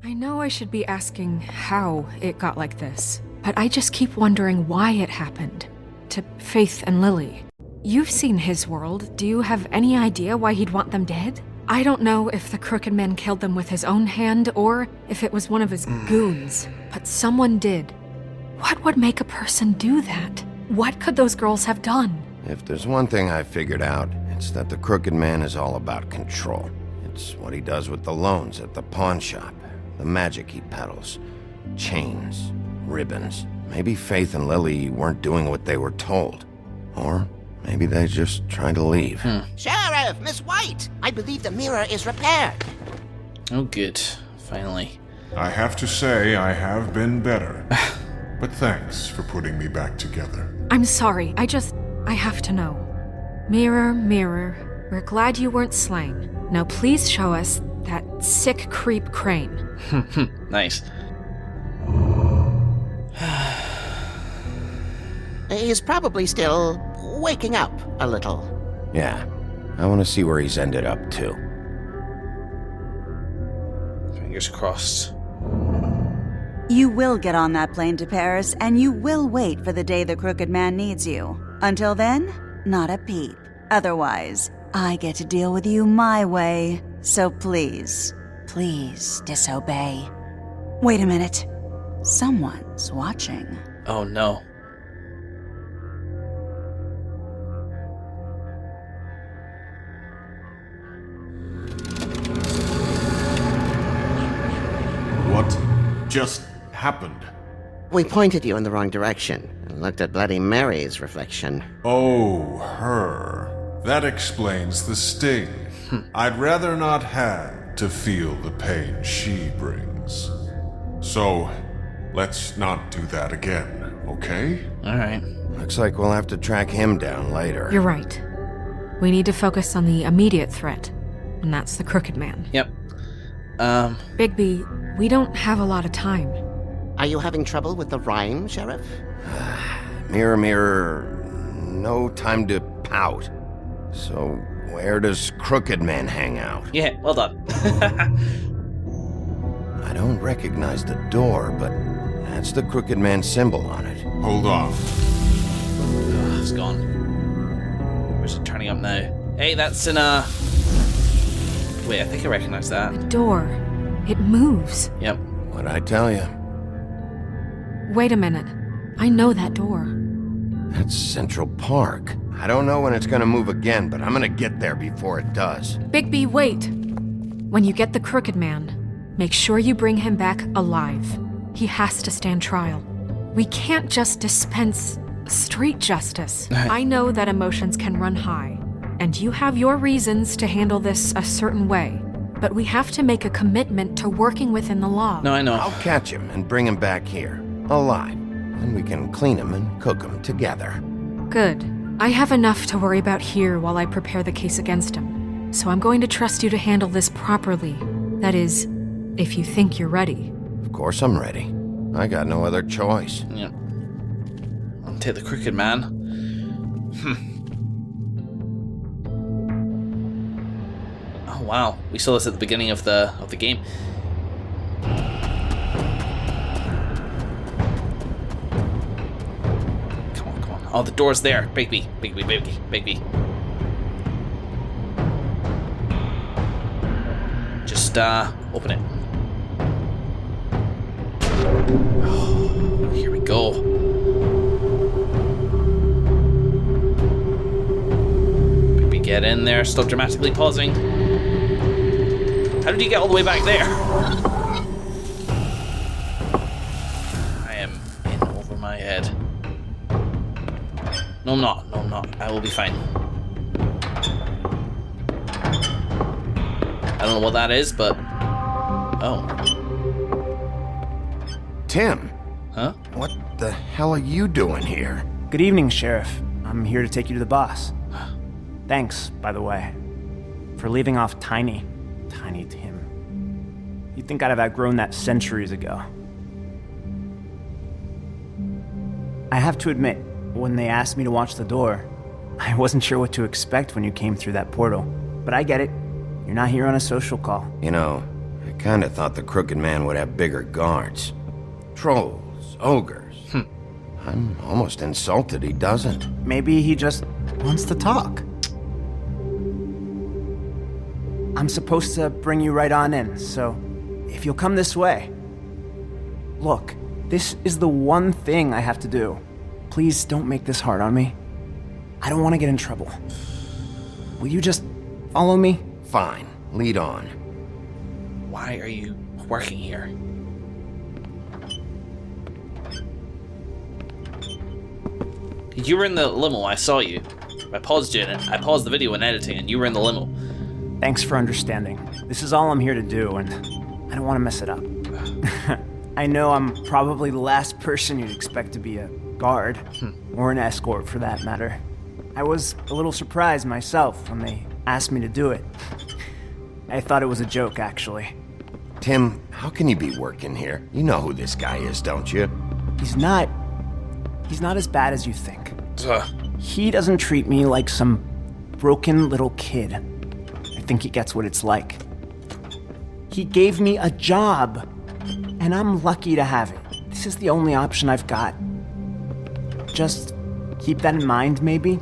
I know I should be asking how it got like this, but I just keep wondering why it happened. To Faith and Lily. You've seen his world. Do you have any idea why he'd want them dead? I don't know if the Crooked Man killed them with his own hand or if it was one of his goons, but someone did. What would make a person do that? What could those girls have done? If there's one thing I figured out, it's that the Crooked Man is all about control. It's what he does with the loans at the pawn shop, the magic he peddles, chains, ribbons. Maybe Faith and Lily weren't doing what they were told. Or maybe they just tried to leave. Sheriff, Miss White! I believe the mirror is repaired. Oh, good. Finally. I have to say I have been better. But thanks for putting me back together. I'm sorry, I have to know. Mirror, mirror, we're glad you weren't slain. Now please show us that sick creep Crane. Nice. He's probably still waking up a little. Yeah, I want to see where he's ended up, too. Fingers crossed. You will get on that plane to Paris, and you will wait for the day the Crooked Man needs you. Until then, not a peep. Otherwise, I get to deal with you my way. So please, please disobey. Wait a minute. Someone's watching. Oh no. What just happened? We pointed you in the wrong direction and looked at Bloody Mary's reflection. Oh, her. That explains the sting. I'd rather not have to feel the pain she brings. So, let's not do that again, okay? Alright. Looks like we'll have to track him down later. You're right. We need to focus on the immediate threat, and that's the Crooked Man. Yep. Bigby, we don't have a lot of time. Are you having trouble with the rhyme, Sheriff? Mirror, mirror, no time to pout. So, where does Crooked Man hang out? Yeah, well done. I don't recognize the door, but that's the Crooked Man symbol on it. Hold on. Oh, it's gone. Where's it turning up now? Hey, that's in a... Wait, I think I recognize that. The door. It moves. Yep. What'd I tell you? Wait a minute. I know that door. That's Central Park. I don't know when it's gonna move again, but I'm gonna get there before it does. Bigby, wait! When you get the Crooked Man, make sure you bring him back alive. He has to stand trial. We can't just dispense street justice. I know that emotions can run high, and you have your reasons to handle this a certain way, but we have to make a commitment to working within the law. No, I know. I'll catch him and bring him back here, alive. And we can clean him and cook him together. Good. I have enough to worry about here while I prepare the case against him. So I'm going to trust you to handle this properly. That is, if you think you're ready. Of course I'm ready. I got no other choice. Yep. I'll take the Crooked Man. Oh wow, we saw this at the beginning of the game. Come on, come on. Oh, the door's there. Bigby, Bigby, Bigby, Bigby. Just open it. Oh, here we go. Bigby, get in there. Still dramatically pausing. How did you get all the way back there? I am in over my head. No, I'm not. No, I'm not. I will be fine. I don't know what that is, but... Oh. Tim! Huh? What the hell are you doing here? Good evening, Sheriff. I'm here to take you to the boss. Thanks, by the way, for leaving off Tiny. Tiny Tim. You'd think I'd have outgrown that centuries ago. I have to admit, when they asked me to watch the door, I wasn't sure what to expect when you came through that portal. But I get it. You're not here on a social call. You know, I Kinda thought the Crooked Man would have bigger guards. Trolls, ogres. I'm almost insulted he doesn't. Maybe he just wants to talk. I'm supposed to bring you right on in, so if you'll come this way. Look, this is the one thing I have to do. Please don't make this hard on me. I don't want to get in trouble. Will you just follow me? Fine, lead on. Why are you working here? You were in the limo, I saw you. I paused it. I paused the video and editing, and you were in the limo. Thanks for understanding. This is all I'm here to do, and I don't want to mess it up. I know I'm probably the last person you'd expect to be a guard, or an escort for that matter. I was a little surprised myself when they asked me to do it. I thought it was a joke, actually. Tim, how can you be working here? You know who this guy is, don't you? He's not as bad as you think. Ugh. He doesn't treat me like some broken little kid. I think he gets what it's like. He gave me a job, and I'm lucky to have it. This is the only option I've got. Just keep that in mind, maybe?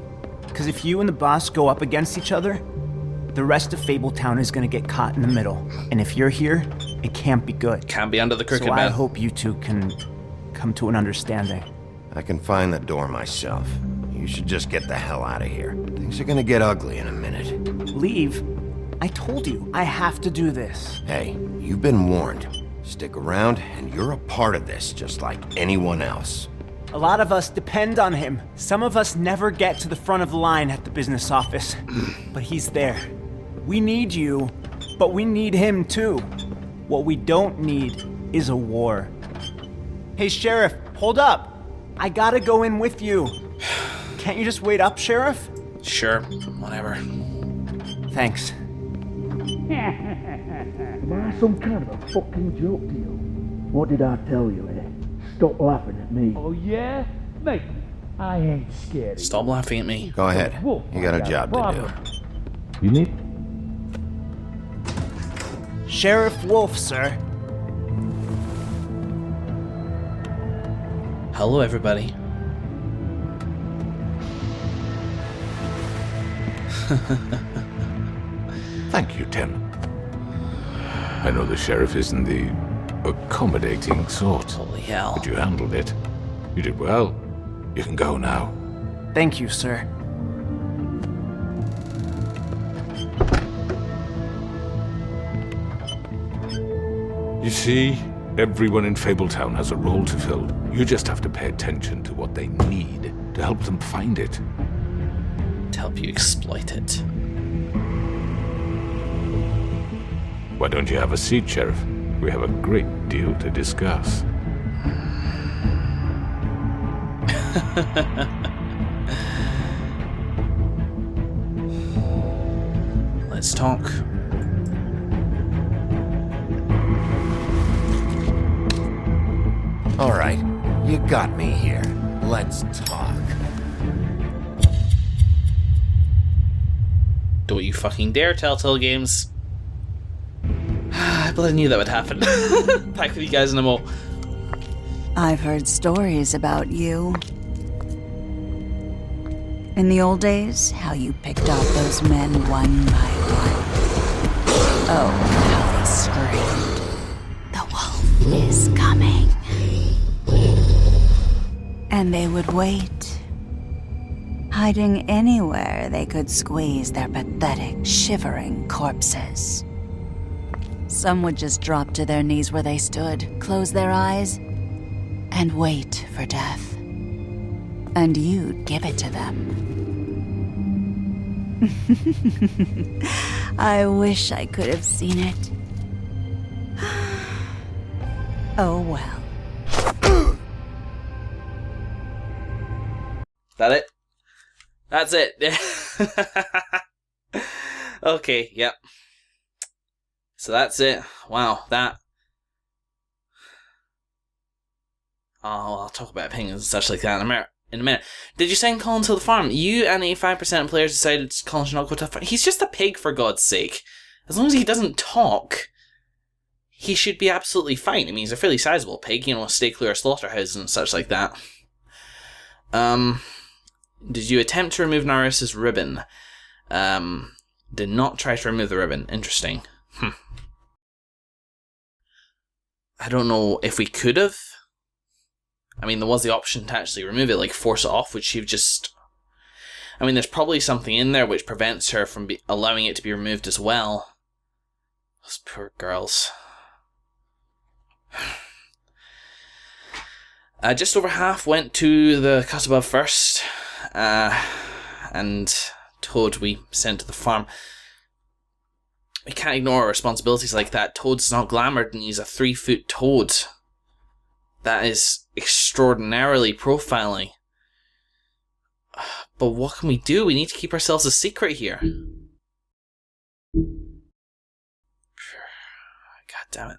Because if you and the boss go up against each other, the rest of Fabletown is going to get caught in the middle. And if you're here, it can't be good. Can't be under the Crooked So Man. I hope you two can come to an understanding. I can find the door myself. You should just get the hell out of here. Things are gonna get ugly in a minute. Leave? I told you, I have to do this. Hey, you've been warned. Stick around, and you're a part of this, just like anyone else. A lot of us depend on him. Some of us never get to the front of the line at the business office. But he's there. We need you, but we need him too. What we don't need is a war. Hey, Sheriff, hold up. I gotta go in with you. Can't you just wait up, Sheriff? Sure, whatever. Thanks. Am I some kind of a fucking joke to you? What did I tell you, eh? Stop laughing at me. Oh, yeah? Mate, I ain't scared. Stop laughing at me. Go ahead. You got a job to do. You need? Sheriff Wolf, sir. Hello, everybody. Thank you, Tim. I know the sheriff isn't the accommodating sort, Holy hell. but you handled it. You did well. You can go now. Thank you, sir. You see, everyone in Fabletown has a role to fill. You just have to pay attention to what they need to help them find it. To help you exploit it. Why don't you have a seat, Sheriff? We have a great deal to discuss. Let's talk. All right, you got me here. Let's talk. Don't you fucking dare, Telltale Games. I bloody knew that would happen. Back with you guys in a mo. I've heard stories about you. In the old days, how you picked off those men one by one. Oh, how they screamed. The wolf is coming. And they would wait, hiding anywhere they could squeeze their pathetic, shivering corpses. Some would just drop to their knees where they stood, close their eyes, and wait for death. And you'd give it to them. I wish I could have seen it. Oh well. That it? That's it. Okay, yep. So that's it. Wow, that. Oh, I'll talk about opinions and such like that in a minute. Did you send Colin to the farm? You and 85% of players decided Colin should not go to the farm. He's just a pig, for God's sake. As long as he doesn't talk, he should be absolutely fine. I mean, he's a fairly sizable pig, you know, stay clear of slaughterhouses and such like that. Did you attempt to remove Naris's ribbon? Did not try to remove the ribbon. Interesting. I don't know if we could have. I mean, there was the option to actually remove it, like force it off, which she just... I mean, there's probably something in there which prevents her from allowing it to be removed as well. Those poor girls. Just over half went to the cut above first, and Toad we sent to the farm. We can't ignore our responsibilities like that. Toad's not glamoured and he's a 3-foot toad. That is extraordinarily profiling. But what can we do? We need to keep ourselves a secret here. God damn it.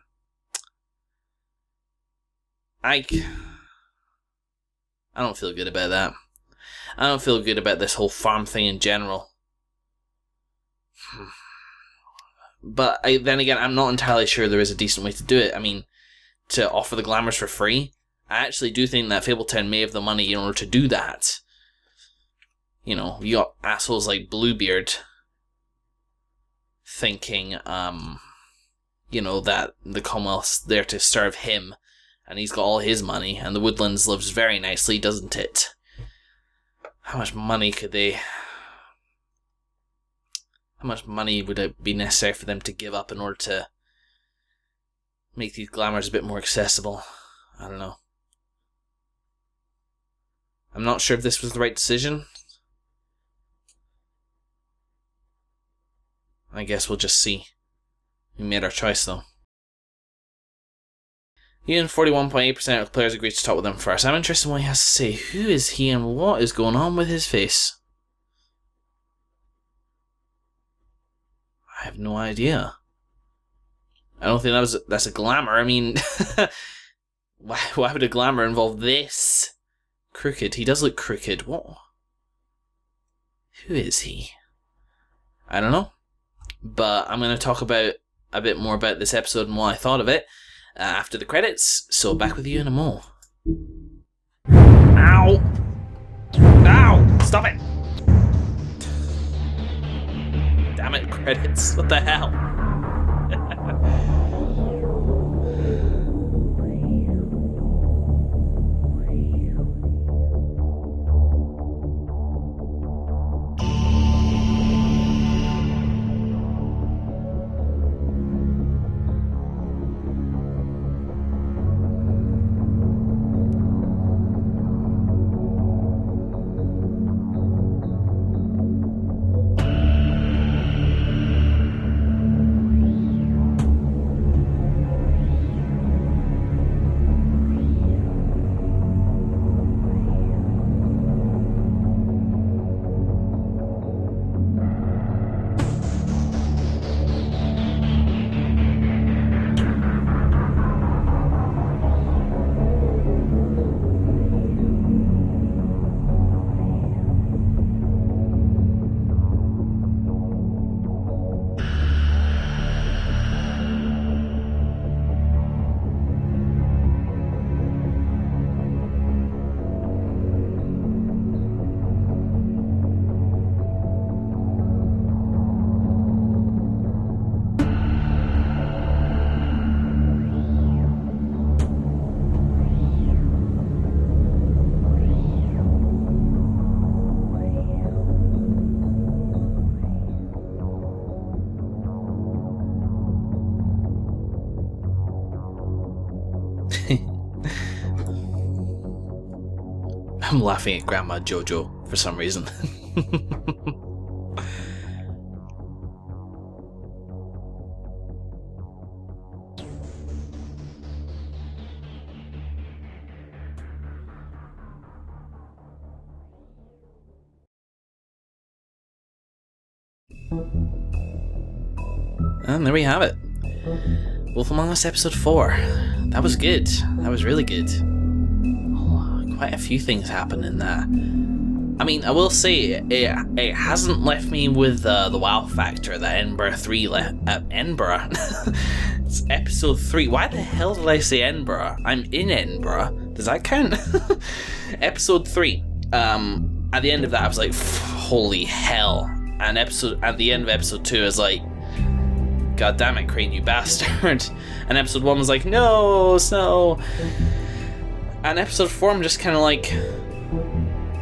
I don't feel good about that. I don't feel good about this whole farm thing in general. But then again, I'm not entirely sure there is a decent way to do it. I mean, to offer the glamours for free. I actually do think that Fabletown may have the money in order to do that. You know, you got assholes like Bluebeard thinking, you know, that the Commonwealth's there to serve him, and he's got all his money, and the Woodlands lives very nicely, doesn't it? How much money could they... How much money would it be necessary for them to give up in order to make these glamours a bit more accessible? I don't know. I'm not sure if this was the right decision. I guess we'll just see. We made our choice, though. He and 41.8% of the players agreed to talk with him first. I'm interested in what he has to say. Who is he and what is going on with his face? I have no idea. I don't think that's a glamour. I mean, why would a glamour involve this? Crooked. He does look crooked. What? Who is he? I don't know. But I'm going to talk about a bit more about this episode and what I thought of it after the credits. So back with you in a mo. Ow! Ow! Stop it! Damn it, credits. What the hell? I'm laughing at Grandma Jojo for some reason. And there we have it. Wolf Among Us episode 4. That was good. That was really good. Quite a few things happen in that. I mean, I will say it hasn't left me with the wow factor that Edinburgh 3 left. Edinburgh It's episode 3. Why the hell did I say Edinburgh? I'm in Edinburgh. Does that count? Episode 3. At the end of that, I was like, holy hell. And at the end of episode 2, I was like, God damn it, Crane, you bastard. And episode 1 was like, no, Snow. And episode 4, I'm just kind of like,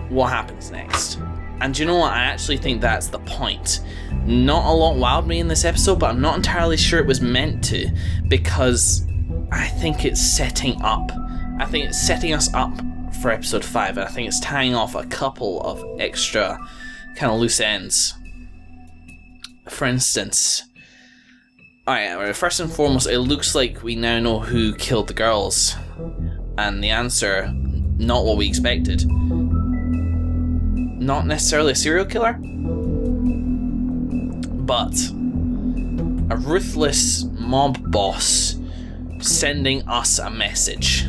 what happens next? And do you know what? I actually think that's the point. Not a lot wowed me in this episode, but I'm not entirely sure it was meant to, because I think it's setting up. I think it's setting us up for episode 5, and I think it's tying off a couple of extra kind of loose ends. For instance, alright, first and foremost, it looks like we now know who killed the girls. And the answer, not what we expected. Not necessarily a serial killer, but a ruthless mob boss sending us a message.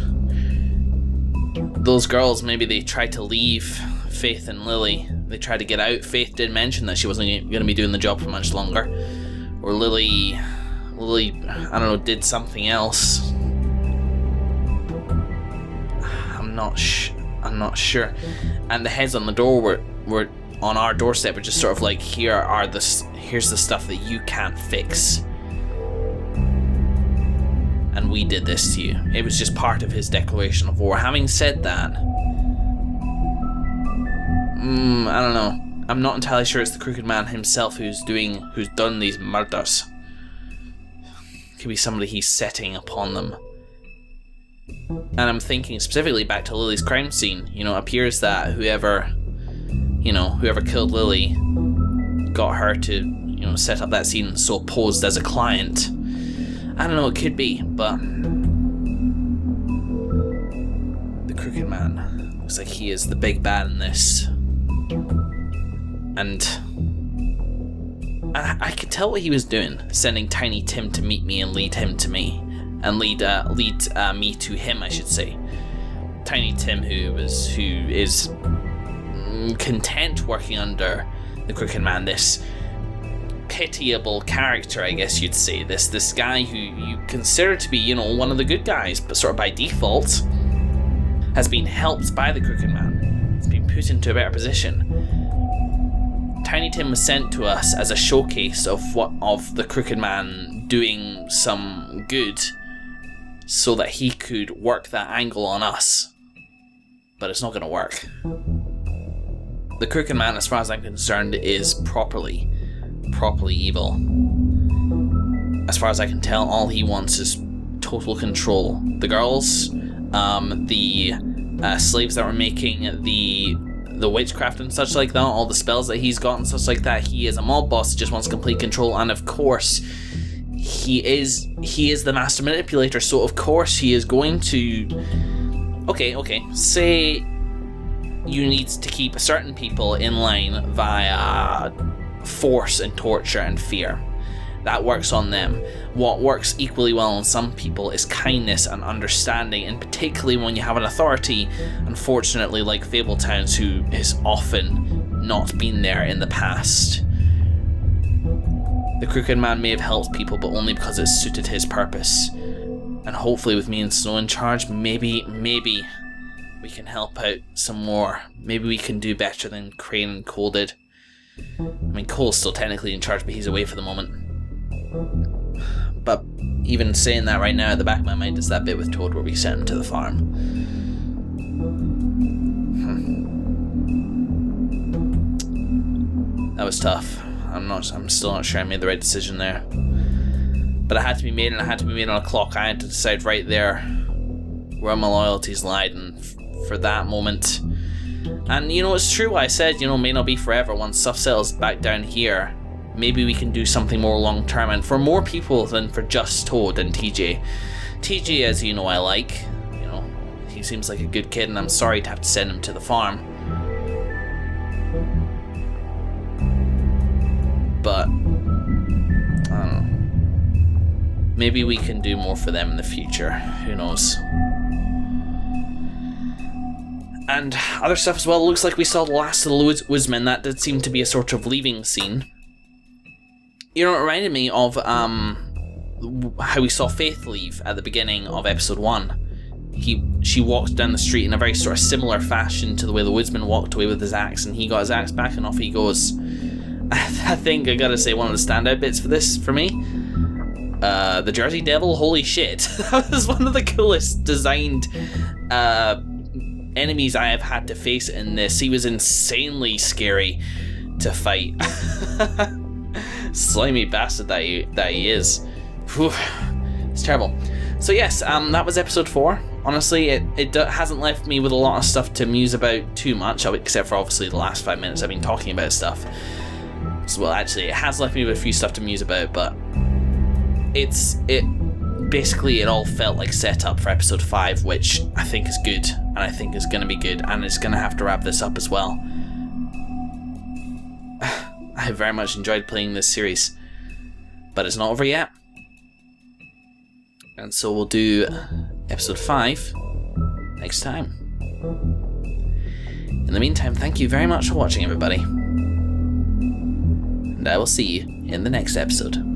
Those girls, maybe they tried to leave Faith and Lily. They tried to get out. Faith did mention that she wasn't going to be doing the job for much longer. Or Lily, I don't know, did something else. I'm not sure. And the heads on the door were on our doorstep, were just sort of like, here's the stuff that you can't fix. And we did this to you. It was just part of his declaration of war. Having said that, I don't know. I'm not entirely sure it's the Crooked Man himself who's done these murders. Could be somebody he's setting upon them. And I'm thinking specifically back to Lily's crime scene. You know, it appears that whoever killed Lily got her to, set up that scene and so posed as a client. I don't know, it could be, but the Crooked Man looks like he is the big bad in this. And I could tell what he was doing, sending Tiny Tim to meet me and lead him to me. And lead me to him, I should say. Tiny Tim, who is content working under the Crooked Man, this pitiable character, I guess you'd say. This guy who you consider to be, one of the good guys, but sort of by default has been helped by the Crooked Man. He's been put into a better position. Tiny Tim was sent to us as a showcase of the Crooked Man doing some good, so that he could work that angle on us. But it's not going to work. The Crooked Man, as far as I'm concerned, is properly evil. As far as I can tell, all he wants is total control. The girls, the slaves that were making the witchcraft and such like that, all the spells that he's got and such like that, he is a mob boss, just wants complete control, and of course, he is the master manipulator, so of course he is going to... Okay, say you need to keep certain people in line via force and torture and fear. That works on them. What works equally well on some people is kindness and understanding, and particularly when you have an authority, unfortunately, like Fabletown's, who has often not been there in the past. The Crooked Man may have helped people, but only because it suited his purpose. And hopefully with me and Snow in charge, maybe we can help out some more. Maybe we can do better than Crane and Cole did. I mean, Cole's still technically in charge, but he's away for the moment. But even saying that right now, at the back of my mind is that bit with Toad where we sent him to the farm. That was tough. I'm still not sure I made the right decision there. But it had to be made, and it had to be made on a clock. I had to decide right there where my loyalties lied, and for that moment. And it's true what I said, may not be forever. Once stuff settles back down here, maybe we can do something more long term, and for more people than for just Toad and TJ. TJ, as you know, I like. He seems like a good kid, and I'm sorry to have to send him to the farm. But I don't know. Maybe we can do more for them in the future. Who knows? And other stuff as well. Looks like we saw the last of the woodsmen. That did seem to be a sort of leaving scene. It reminded me of how we saw Faith leave at the beginning of episode 1. She walked down the street in a very sort of similar fashion to the way the woodsman walked away with his axe, and he got his axe back and off he goes. I think I gotta say one of the standout bits for this, for me, the Jersey Devil, holy shit. That was one of the coolest designed enemies I have had to face in this. He was insanely scary to fight. Slimy bastard that he is. Whew. It's terrible. So yes, that was episode 4. Honestly, it hasn't left me with a lot of stuff to muse about too much, except for obviously the last 5 minutes I've been talking about stuff. So, well, actually, it has left me with a few stuff to muse about, but basically it all felt like setup for episode 5, which I think is good, and I think is going to be good, and it's going to have to wrap this up as well. I very much enjoyed playing this series, but it's not over yet. And so we'll do episode 5 next time. In the meantime, thank you very much for watching, everybody. And I will see you in the next episode.